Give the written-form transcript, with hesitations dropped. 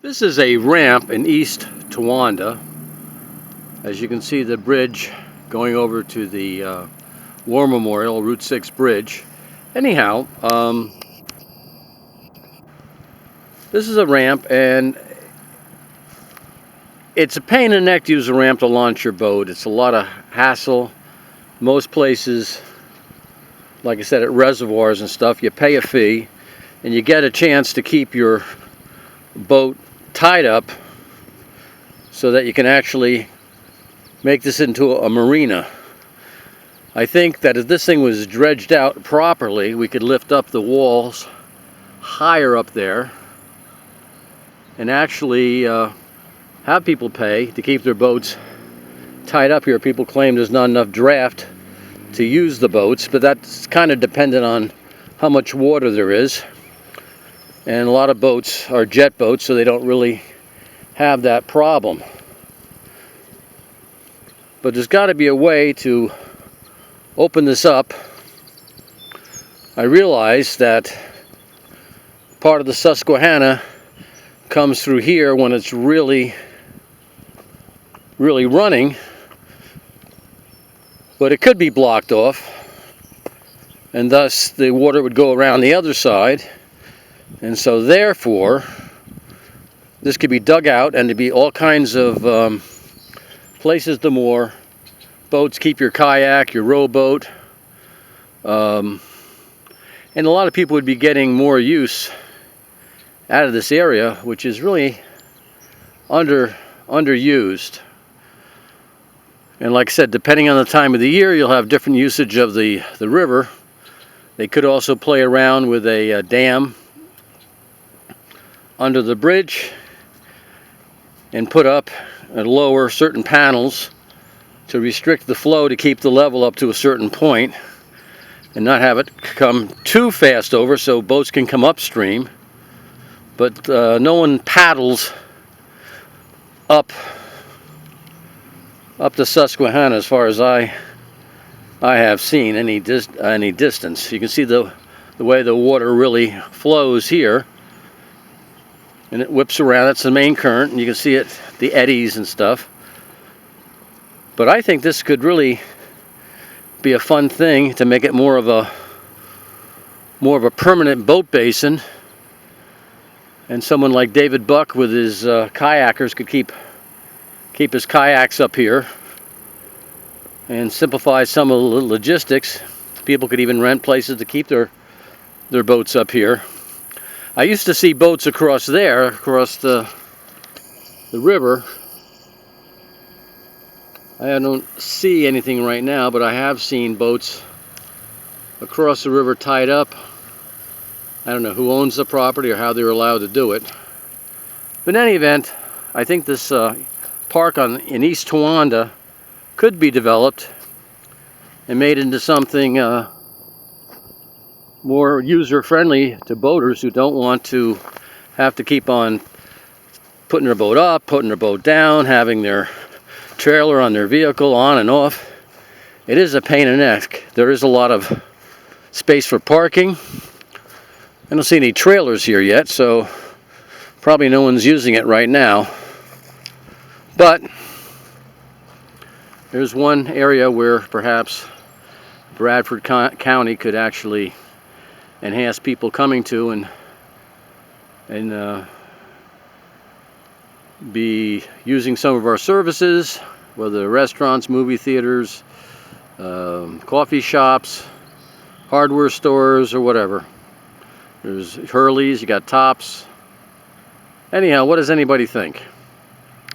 This is a ramp in East Towanda. As you can see, the bridge going over to the War Memorial, Route 6 bridge. Anyhow, this is a ramp, and it's a pain in the neck to use a ramp to launch your boat. It's a lot of hassle. Most places, like I said, at reservoirs and stuff, you pay a fee and you get a chance to keep your boat tied up so that you can actually make this into a marina. I think that if this thing was dredged out properly, we could lift up the walls higher up there and actually have people pay to keep their boats tied up here. People claim there's not enough draft to use the boats, but that's kind of dependent on how much water there is. And a lot of boats are jet boats, so they don't really have that problem. But there's got to be a way to open this up. I realize that part of the Susquehanna comes through here when it's really running, but it could be blocked off, and thus the water would go around the other side. And so therefore, this could be dug out, and there'd be all kinds of places to moor boats, keep your kayak, your rowboat, and a lot of people would be getting more use out of this area, which is really underused. And like I said, depending on the time of the year, you'll have different usage of the river. They could also play around with a dam under the bridge and put up and lower certain panels to restrict the flow to keep the level up to a certain point and not have it come too fast over so boats can come upstream. But no one paddles up the Susquehanna as far as I have seen any distance. You can see the way the water really flows here, and it whips around. That's the main current, and you can see it, the eddies and stuff. But I think this could really be a fun thing to make it more of a permanent boat basin, and someone like David Buck with his kayakers could keep his kayaks up here and simplify some of the logistics. People could even rent places to keep their boats up here. I used to see boats across there, across the river. I don't see anything right now, but I have seen boats across the river tied up. I don't know who owns the property or how they're allowed to do it. But in any event, I think this park in East Towanda could be developed and made into something more user-friendly to boaters who don't want to have to keep on putting their boat up, putting their boat down, having their trailer on their vehicle on and off. It is a pain in the neck. There is a lot of space for parking. I don't see any trailers here yet, so probably no one's using it right now. But there's one area where perhaps Bradford County could actually enhance people coming to and be using some of our services, whether restaurants, movie theaters, coffee shops, hardware stores, or whatever. There's Hurley's, you got Tops. Anyhow, what does anybody think?